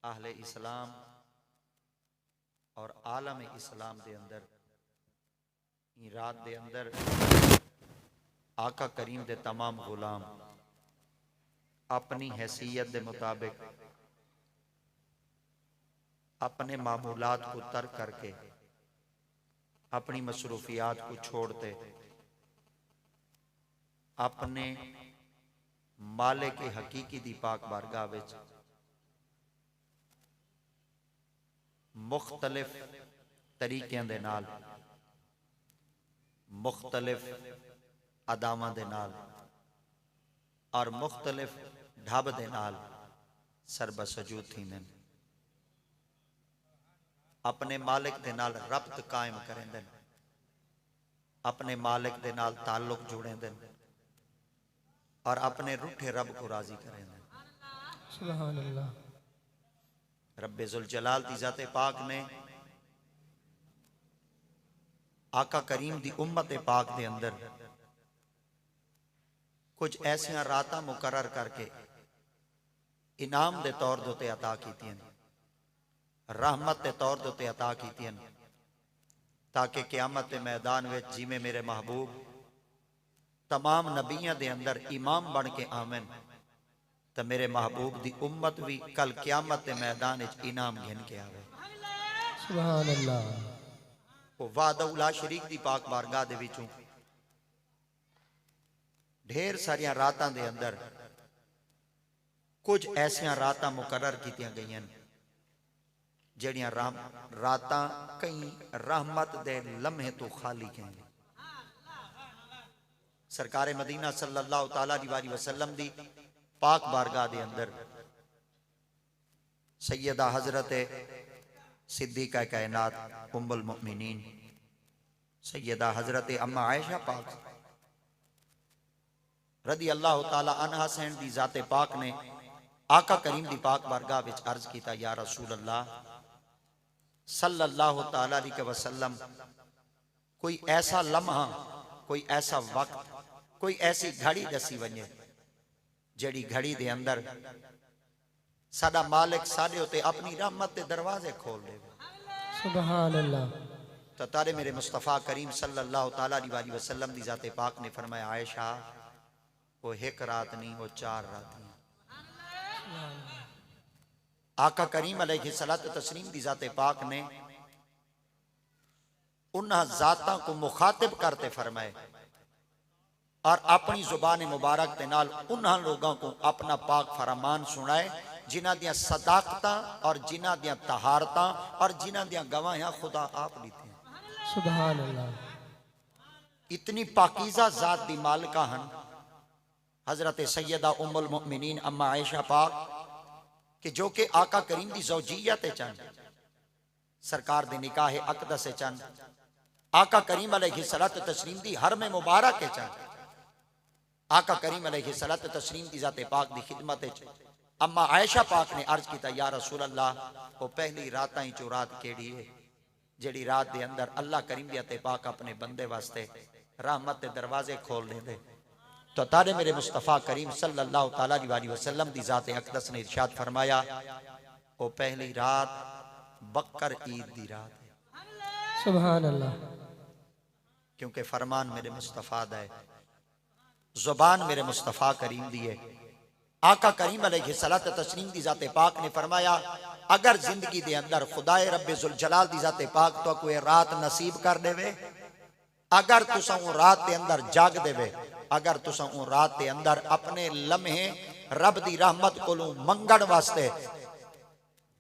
आहले इस्लाम और आलम इस्लाम दे अंदर रात दे अंदर आका करीम दे तमाम गुलाम अपनी हैसियत के मुताबिक अपने मामूलात को तर्क करके अपनी मसरूफियात को छोड़ते अपने मालिक के हकीकी दी पाक बारगाह विच मुख्तलिफ तरीक़ियां दे नाल मुख्तलिफ अदावां दे नाल और मुख्तलिफ ढब दे नाल सरबसजूद थींदे ने अपने मालिक दे नाल रब्त कायम करेंदे ने अपने मालिक दे नाल ताल्लुक जोड़ेंदे ने और अपने रूठे रब को राजी करेंदे ने। सुभान अल्लाह। रब्बे जुल जलाल दी ज़ाते पाक ने आका करीम दी उम्मत पाक दे अंदर कुछ ऐसिया रातां मुकर्रर करके इनाम दे तौर दोते अता कीतियां रहमत के तौर दोते अता कीतियां ताकि क़यामत के मैदान में जिमें मेरे महबूब तमाम नबियां दे अंदर इमाम बन के आवन तो मेरे महबूब दी उम्मत भी कल क़यामत के मैदान में इनाम घिन के आवे। सुभान अल्लाह। वो वादउला शरीक दी पाक बारगाह दे विचों ढेर सारिया रातां दे अंदर कुछ ऐसिया रातां मुकर्रर कीतियां गईयां जड़ियां रातां कई रहमत दे लम्हे तो खाली हैं। सरकारे मदीना सल्लल्लाहु तआला अलैहि वसल्लम दी पाक बारगाह दे अंदर सैयदा हजरत सिद्दीका कायनात उम्मुल मुमिनीन सैयदा हजरत अम्मा आयशा पाक रदी अल्लाह तआला अन्हा सैन दी जाते पाक ने आका करीम दी पाक बारगाह विच अर्ज कीता, या रसूल अल्लाह सल्लल्लाहु तआला अलैहि वसल्लम कोई ऐसा लम्हा कोई ऐसा वक्त कोई ऐसी घड़ी दसी वने जड़ी घड़ी दे अंदर साडा मालिक साडे उते अपनी रहमत के दरवाजे खोल दे। सुभान अल्लाह। तो तारे मेरे मुस्तफ़ा करीम सल्लल्लाहु तआला अलैहि वसल्लम दी जाते पाक ने फरमाया, आयशा वो एक रात नहीं वो 4 रात नहीं। आका करीम अलैहिस्सलातु तस्लीम दी जाते पाक ने उन जाता को मुखातिब करते फरमाए और अपनी जुबान मुबारक के नाल उन लोगों को अपना पाक फरमान सुनाए जिन्हां दियां सदाकतां और जिन्हां दियां तहारतां और जिन्हां दियां गवाहियां खुदा आप दीते हैं। सुभान अल्लाह। इतनी पाकीज़ा जात दी मालिका हन हजरत सैयदा उम्मुल मुमिनीन अम्मा आयशा पाक कि जो कि आका करीम दी ज़ौजियत चन सरकार दे निकाह अक़दस चन आका करीम अलैहिस्सलातु तस्लीम दी हरम मुबारक चन आका करीम अलैहिस्सलातु तस्लीम दी जाते पाक दी खिदमत अम्मा आयशा पाक ने अर्ज किया, या रसूल अल्लाह वो पहली रात ही चो रात केड़ी है जेड़ी रात दे अंदर अल्लाह करीम दी अते पाक अपने बंदे वास्ते रहमत के दरवाजे खोल दे। तो तारे मेरे मुस्तफ़ा करीम सल्लल्लाहु तआला अलैहि वसल्लम दी जाते अक़दस ने इरशाद फरमाया, वो पहली रात बकर ईद दी रात है। सुभान अल्लाह। क्योंकि फरमान मेरे मुस्तफ़ा दा है, जुबान मेरे मुस्तफ़ा करीम दी है। आका करीम अलैहिस्सलातु तस्लीम दी जाते पाक ने फरमाया, अगर जिंदगी दे अंदर खुदाए रब्बे जुल जलाल दी जाते पाक तो कोई रात नसीब कर देवे, अगर तुसा वो रात के अंदर जाग देवे, अगर तुसा वो रात के अंदर अपने लम्हे रब दी रहमत कोलों मंगण वास्ते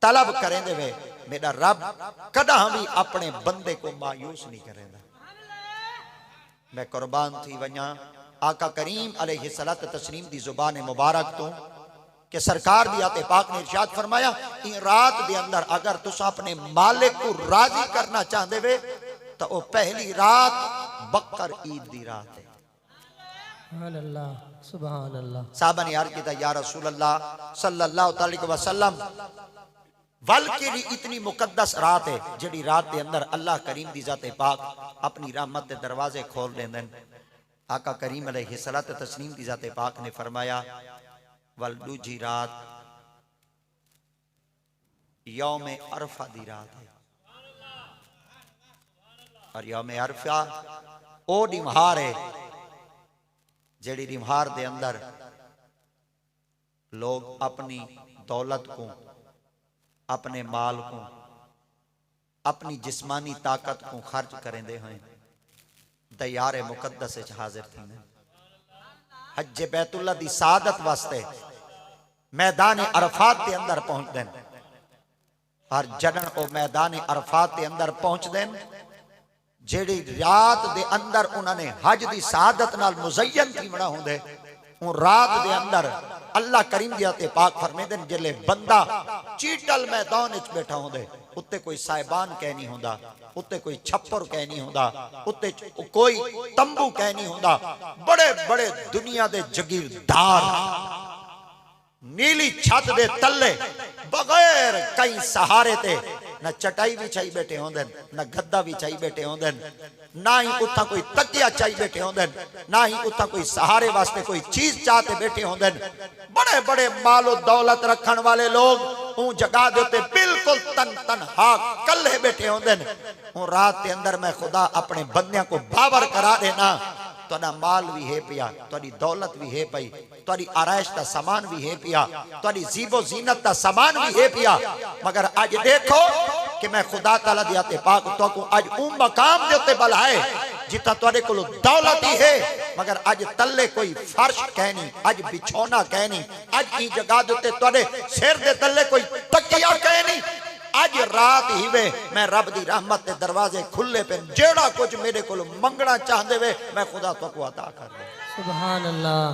तलब करें देवे, मेरा रब कदा भी अपने बंदे को मायूस नहीं करेगा। मैं कुर्बान थी वन्या आका करीम अलैहिस्सलातु तस्लीम दी जुबान मुबारक तो कि सरकार दी आते पाक ने इरशाद फरमाया, इन रात दे अंदर अगर तुसा अपने मालिक को राजी करना चाहते वे तो वो पहली रात बकर ईद दी रात है। सुभान अल्लाह। सुभान अल्लाह। साहबा ने अर्ज किया, या रसूल अल्लाह सल्लल्लाहु अलैहि वसल्लम बल्कि इतनी मुकद्दस रात है जिहड़ी रात के अंदर अल्लाह करीम दी जाते पाक अपनी रहमत के दरवाजे खोल देंदे। आका करीम अलैहिस्सलातु तस्लीम दी जाते पाक ने फरमाया, वल दूजी रात यौम अरफा दी रात है। और यौम अरफा ओ डिमहार है जेड़ी डिमहार दे अंदर लोग अपनी दौलत को, अपने माल को, अपनी जिस्मानी ताकत को खर्च करेंदे हैं दयारे मुकद्दस च हाजिर थी। हज बैतुल्ला दी सादत वास्ते मैदान अरफात के अंदर पहुंच देन। और जडन ओ मैदान अरफात के अंदर पहुंच देन, जेड़ी रात दे अंदर उन्होंने हज दी सादत नाल मुज़य्यन थी बना होंदे, उन रात दे अंदर अल्लाह करीम दी आते पाक फरमाते हैं जिले बंदा चीटल मैदान विच बैठा होंदे, उत्ते कोई साहिबान कह नहीं होंदा, उत्ते कोई छप्पर कह नहीं होंदा, उत्ते कोई तंबू कह नहीं होंदा। बड़े बड़े दुनिया दे जगीरदार नीली छत दे तले बगैर कई सहारे ते न चटाई बिछाई बैठे होंदे, न गद्दा बिछाई बैठे होंदे, ना ही उथा कोई तकिया चाई बैठे होंदे, ना ही उथा कोई सहारे वास्ते कोई चीज चाहते बैठे होंदे। बड़े बड़े मालो दौलत रखन वाले लोग उन जगह दे उत्ते बिल्कुल तनहा कल्ले बैठे होंदे। उन रात के अंदर मैं खुदा अपने बंदियां को बावर करा देना, तुहाडा माल भी है पिया, तुहाडी दौलत भी है पई, तुहाडी आराइश का सामान भी है पिया, तुहाडी जीबो जीनत का सामान भी है पिया। मगर आज देखो कि मैं खुदा ताला दी आते पाक तो आज उन मकाम दे उत्ते बलाए जितना तुहाडे कोल दौलत ही है, मगर आज तले कोई फर्श कह नहीं, आज बिछौना कह नहीं, आज ई जगह दे उत्ते तुहाडे सिर दे तले कोई तकिया कह नहीं। आज रात ही वे मैं रब दी रहमत के दरवाजे खुले पे, जेड़ा कुछ मेरे को मंगना चाहते वे मैं खुदा तो को अता कर दे। सुभान अल्लाह।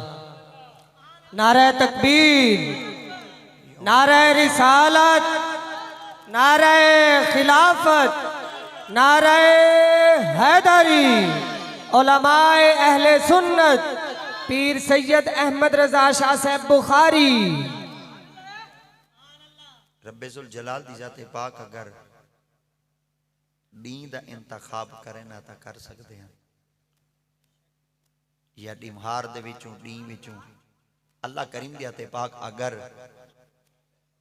नारे तकबीर, नारे रिसालत, नारे खिलाफत, नारे हैदरी, उलमाए अहले सुन्नत, पीर सैयद अहमद रजा शाह साहब बुखारी। रब्बुल जलाल दी जाते पाक अगर दीन दा इंतखाब करे ना तो कर सकते हैं, या डिमहार दे विचों दी विचों अल्लाह करीम दी जाते पाक अगर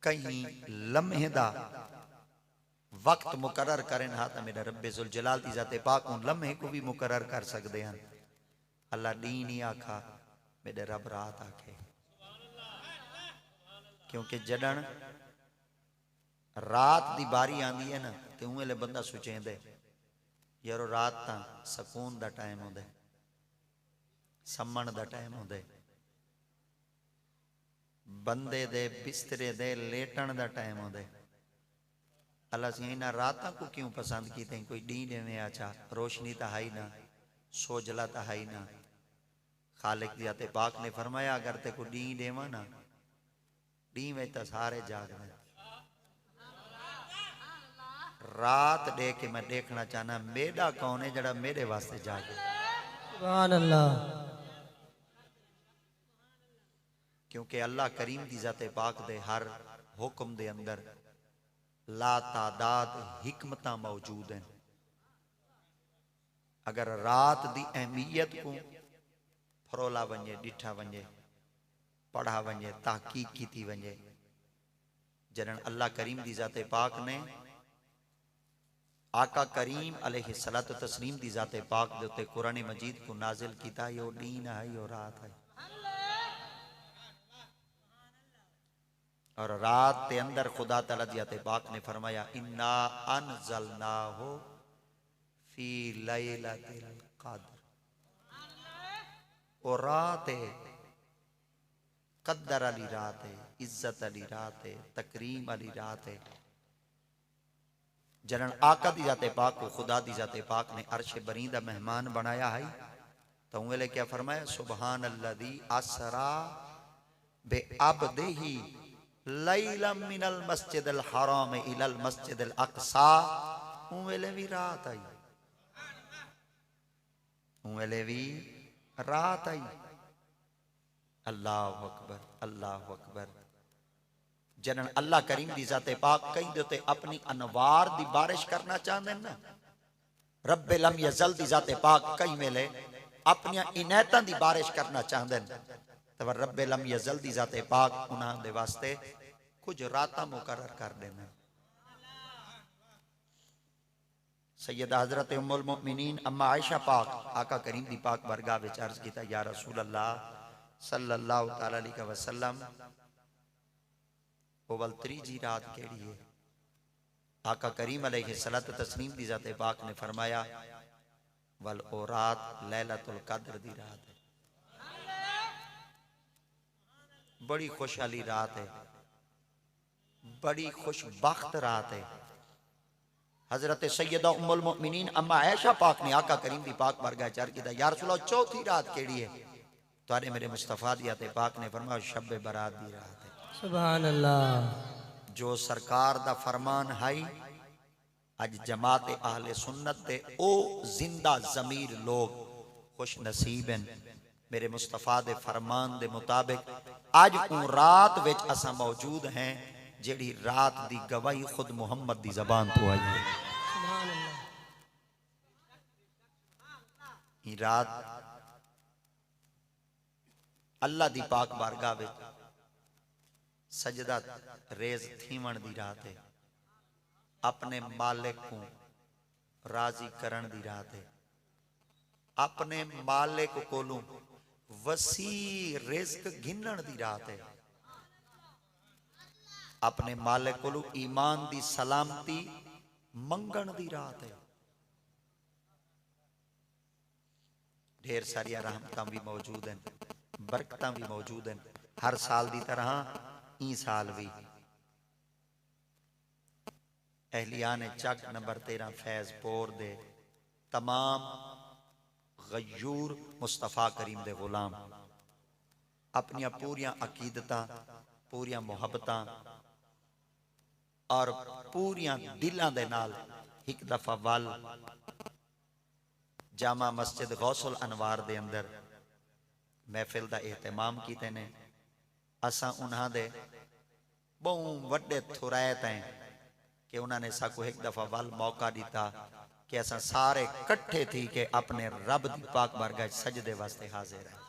कहीं लम्हे दा वक्त मुकर्रर करे ना तो मेरा रब्बुल जलाल दी जाते पाक उन लम्हे को भी मुकर्रर कर सकते हैं। अल्लाह दी नहीं आखा, मेरे रब रात आखे, क्योंकि जडन रात दी बारी आंदी है ना तो उवेले बंदा सोचेंदे यारो रात ता सकून दा टाइम होंदा, सम्मण दा टाइम होंदा, बंदे दे बिस्तरे दे लेटण दा टाइम होंदा। अल्लाह सी इन्हां रातां को क्यों पसंद की तई, कोई डी देवे अच्छा रोशनी ता है ही ना, सोजला ता है ही ना। खालिक दी आते पाक ने फरमाया अगर ते को डी देवा ना, डी में तो सारे जाग रहे, रात दे के मैं देखना चाहना मेरा कौन है जड़ा मेरे वास्ते जागे। सुभान अल्लाह। क्योंकि अल्लाह करीम दी जाते पाक दे हर हुक्म दे अंदर ला तादाद हिकमत मौजूद हैं। अगर रात दी अहमियत को फरोला वंजे, डिठा वंजे, पढ़ा वंजे, तहकीक की वंजे, जरन अल्लाह करीम दी जाते पाक ने आका करीम अलैहि सलातो तस्लीम दी जाते पाक दे उत्ते कुरान मजीद को नाजिल कीता, यो दीन है यो रात है। और रात के अंदर खुदा तआला दी जाते पाक ने फरमाया इन्ना अनज़लनाहु फी लैलतिल क़द्र, और रात है कद्दर वाली रात है, इज्जत वाली रात है, तकरीम वाली रात है। जनन आका दी जाते पाक को खुदा दी जाते पाक ने अर्श बरीदा मेहमान बनाया है, तो वेले क्या फरमाया सुबहान अल्लज़ी असरा बे अब्दिही लैलम मिनल मस्जिदिल हराम इलल मस्जिदिल अक़सा। वेले भी रात आई, वेले भी रात आई। अल्लाह अकबर, अल्लाह अकबर। जनन अल्लाह करीम दी जाते पाक कहीं देते अपनी अनवार दी बारिश करना चाहते हैं ना, रब्बे लम यज़ल दी जाते पाक कई वेले अपनी इनायतां दी बारिश करना चाहते हैं, तो रब्बे लम यज़ल दी जाते पाक उन्हां दे वास्ते कुछ रातां मुकर्रर कर देना। सैयदा हजरत उम्मुल मोमिनीन अम्मा आयशा पाक आका करीम दी पाक बरगाह विच अर्ज कीता, या रसूल अल्लाह सल्लल्लाहु तआला अलैहि वसल्लम, ओ वल त्रीजी रात केड़ी है? आका करीम अलैहिस्सलातु तस्लीम दी ज़ात पाक ने फरमाया, वल ओ रात लैलतुल कद्र दी रात है। बड़ी खुशहाली रात है, बड़ी खुशबख्त रात है। हजरत सैयदा उम्मुल मोमिनीन अम्मा आयशा पाक ने आका करीम दी पाक बरगाह चार कीता, या रसूल अल्लाह चौथी रात केड़ी है? तुहारे मेरे मुस्तफा दी ज़ात पाक ने फरमाया, शब बरात दी रात है। सुभान अल्लाह। जो सरकार दा फरमान है, अज जमात आहले सुन्नत दे ओ जिंदा जमीर लोग खुश नसीब हैं, मेरे मुस्तफा दे फरमान दे मुताबिक अज ऊ रात विच असा मौजूद हैं जेड़ी रात दी गवाही खुद मुहम्मद दी जबान तो आई है। सुभान अल्लाह। ई रात अल्लाह दी पाक बारगाह विच सजदा रेज थीवण दी रात है, अपने मालिक को राजी करण दी रात है, अपने मालिक कोलों वसी रिज़्क गिनण दी रात है, अपने मालिक कोलों ईमान दी सलामती मंगण दी रात है। ढेर सारिया रहमतां भी मौजूद हैं, बरकतां भी मौजूद हैं, हर साल दी तरह ई साल भी अहलियान चक नंबर 13 फैजपुर दे तमाम गयूर मुस्तफा करीम दे गुलाम अपनिया पूरिया अकीदतां, पूरिया मुहब्बतां और पूरिया दिलां दे नाल एक दफा वल जामा मस्जिद गौसुल अनवार दे अंदर महफिल दा एहतमाम कीते ने। असां उन्हां दे बहु वड्डे थुरैत हैं कि उन्होंने साकू एक दफा वल मौका दिता कि असां सारे कट्ठे थी के अपने रब दी पाक बारगाह सजदे वास्ते हाजिर हैं।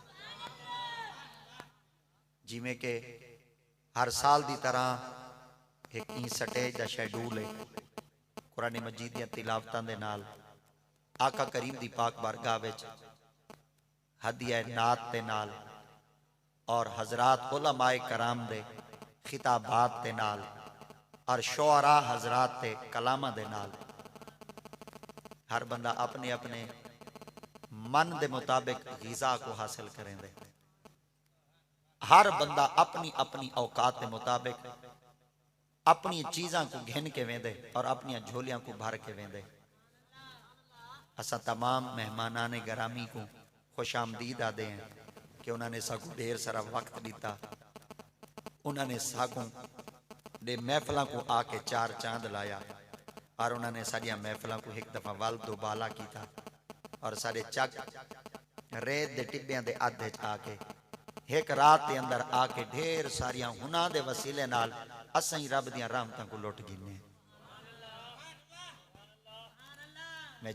जिमें के हर साल दी तरह एक ई स्टेज दा शेड्यूल है, कुरान मजीद दी तिलावतां दे नाल आका करीम दी पाक बारगाह विच हदिया नात दे नाल और हजरात उलमाए कराम दे खिताबात दे नाल और शुअरा हजरात दे कलामा दे नाल हर बंदा अपने अपने मन दे मुताबिक ग़िज़ा को हासिल करेंदे। हर बंदा अपनी अपनी औकात के मुताबिक अपनी चीज़ां को घिन के वेंदे और अपनी झोलियां को भर के वेंदे। असा तमाम मेहमानाने गरामी को खुश आमदीद आदे हैं कि उन्होंने साकू ढेर सारा वक्त दिता, उन्होंने साकू दे महफलों को आके चार चांद लाया और उन्होंने सारिया महफलों को एक दफा वल दोबाला किया और सारे चक रेत दे टिब्बियां दे अधे च आके एक रात के अंदर आके ढेर सारिया हुना दे वसीले नाल असां ही रब दियां रहमतां को लुट गिने। मैं